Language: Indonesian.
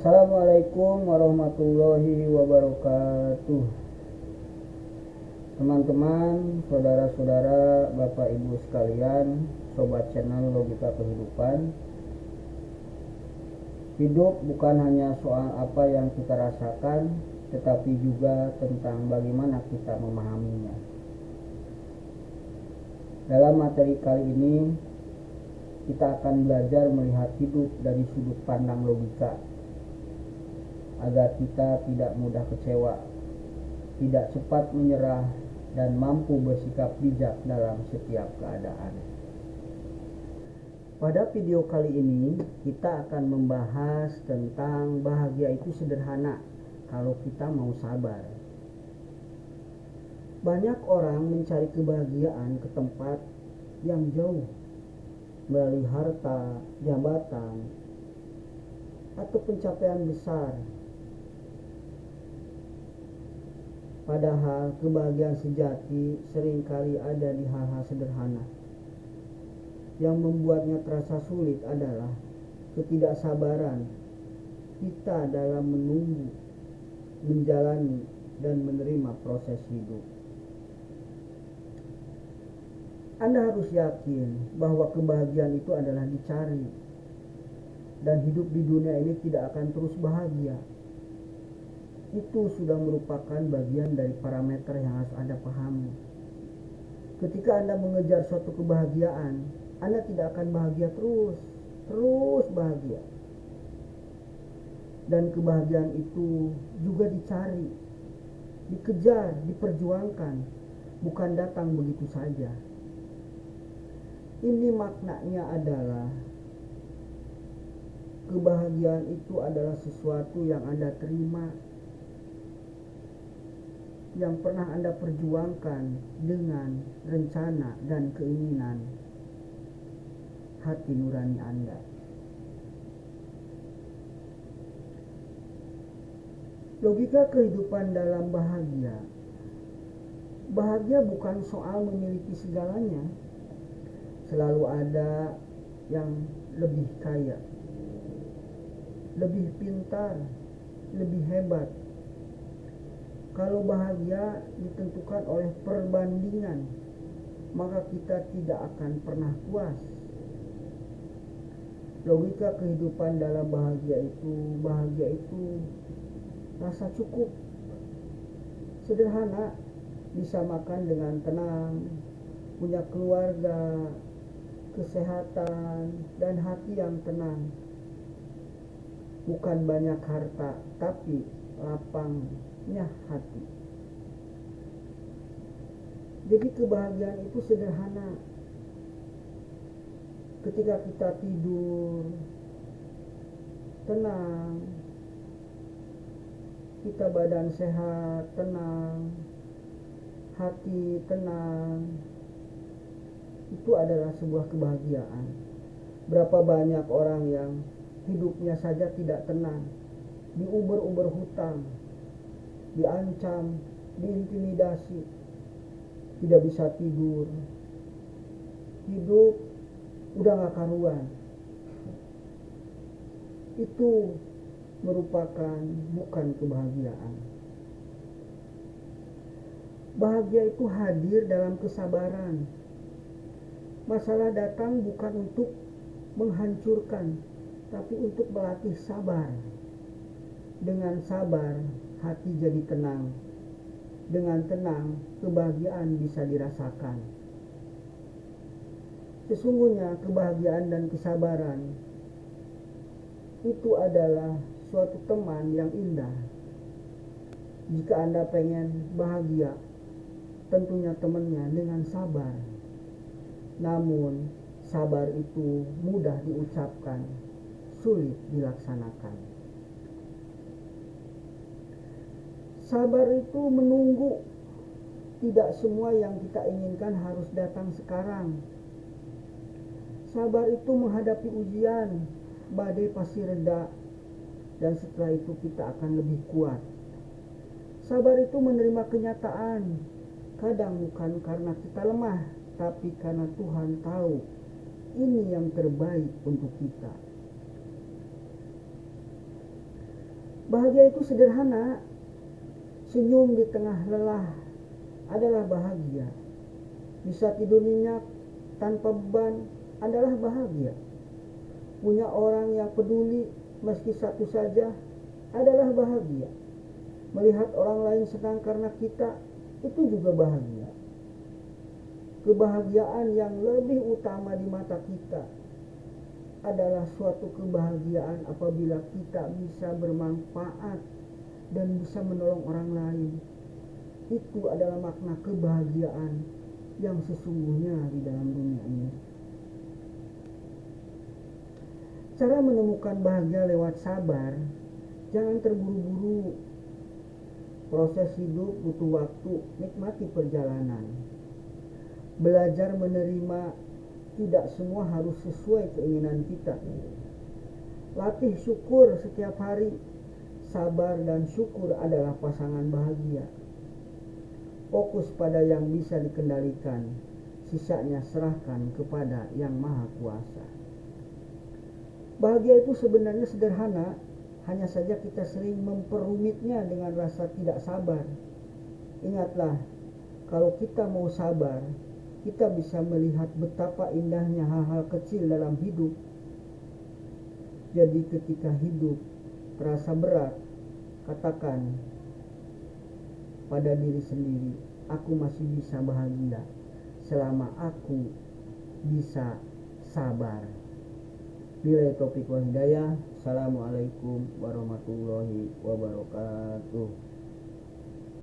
Assalamualaikum warahmatullahi wabarakatuh. Teman-teman, saudara-saudara, Bapak Ibu sekalian, sobat channel Logika Kehidupan. Hidup bukan hanya soal apa yang kita rasakan, tetapi juga tentang bagaimana kita memahaminya. Dalam materi kali ini, kita akan belajar melihat hidup dari sudut pandang logika, agar kita tidak mudah kecewa, tidak cepat menyerah, dan mampu bersikap bijak dalam setiap keadaan. Pada video kali ini, kita akan membahas tentang bahagia itu sederhana kalau kita mau sabar. Banyak orang mencari kebahagiaan ke tempat yang jauh, melalui harta, jabatan, atau pencapaian besar. Padahal kebahagiaan sejati seringkali ada di hal-hal sederhana. Yang membuatnya terasa sulit adalah ketidaksabaran kita dalam menunggu, menjalani, dan menerima proses hidup. Anda harus yakin bahwa kebahagiaan itu adalah dicari, dan hidup di dunia ini tidak akan terus bahagia. Itu sudah merupakan bagian dari parameter yang harus Anda pahami. Ketika Anda mengejar suatu kebahagiaan, Anda tidak akan bahagia terus bahagia. Dan kebahagiaan itu juga dicari, dikejar, diperjuangkan, bukan datang begitu saja. Ini maknanya adalah kebahagiaan itu adalah sesuatu yang Anda terima, yang pernah Anda perjuangkan dengan rencana dan keinginan hati nurani Anda. Logika kehidupan dalam bahagia. Bahagia bukan soal memiliki segalanya. Selalu ada yang lebih kaya, lebih pintar, lebih hebat. Kalau bahagia ditentukan oleh perbandingan, maka kita tidak akan pernah puas. Logika kehidupan dalam bahagia itu rasa cukup, sederhana, bisa makan dengan tenang, punya keluarga, kesehatan, dan hati yang tenang. Bukan banyak harta, tapi lapangnya hati. Jadi kebahagiaan itu sederhana. Ketika kita tidur tenang, kita badan sehat, tenang, hati tenang, itu adalah sebuah kebahagiaan. Berapa banyak orang yang hidupnya saja tidak tenang, diuber-uber hutang, diancam, diintimidasi, tidak bisa tidur, hidup udah gak karuan. Itu merupakan bukan kebahagiaan. Bahagia itu hadir dalam kesabaran. Masalah datang bukan untuk menghancurkan, tapi untuk melatih sabar. Dengan sabar, hati jadi tenang. Dengan tenang, kebahagiaan bisa dirasakan. Sesungguhnya kebahagiaan dan kesabaran itu adalah suatu teman yang indah. Jika Anda pengen bahagia, tentunya temannya dengan sabar. Namun, sabar itu mudah diucapkan, sulit dilaksanakan. Sabar itu menunggu. Tidak semua yang kita inginkan harus datang sekarang. Sabar itu menghadapi ujian, badai pasti reda, dan setelah itu kita akan lebih kuat. Sabar itu menerima kenyataan, kadang bukan karena kita lemah, tapi karena Tuhan tahu ini yang terbaik untuk kita. Bahagia itu sederhana. Senyum di tengah lelah adalah bahagia. Bisa tidur nyenyak tanpa beban adalah bahagia. Punya orang yang peduli meski satu saja adalah bahagia. Melihat orang lain senang karena kita, itu juga bahagia. Kebahagiaan yang lebih utama di mata kita adalah suatu kebahagiaan apabila kita bisa bermanfaat dan bisa menolong orang lain. Itu adalah makna kebahagiaan yang sesungguhnya di dalam dunia ini. Cara menemukan bahagia lewat sabar. Jangan terburu-buru. Proses hidup butuh waktu, nikmati perjalanan. Belajar menerima tidak semua harus sesuai keinginan kita. Latih syukur setiap hari. Sabar dan syukur adalah pasangan bahagia. Fokus pada yang bisa dikendalikan, sisanya serahkan kepada yang maha kuasa. Bahagia itu sebenarnya sederhana, hanya saja kita sering memperumitnya dengan rasa tidak sabar. Ingatlah, kalau kita mau sabar, kita bisa melihat betapa indahnya hal-hal kecil dalam hidup. Jadi ketika hidup terasa berat, katakan pada diri sendiri, aku masih bisa bahagia selama aku bisa sabar. Billahi taufiq wal hidayah. Assalamualaikum warahmatullahi wabarakatuh.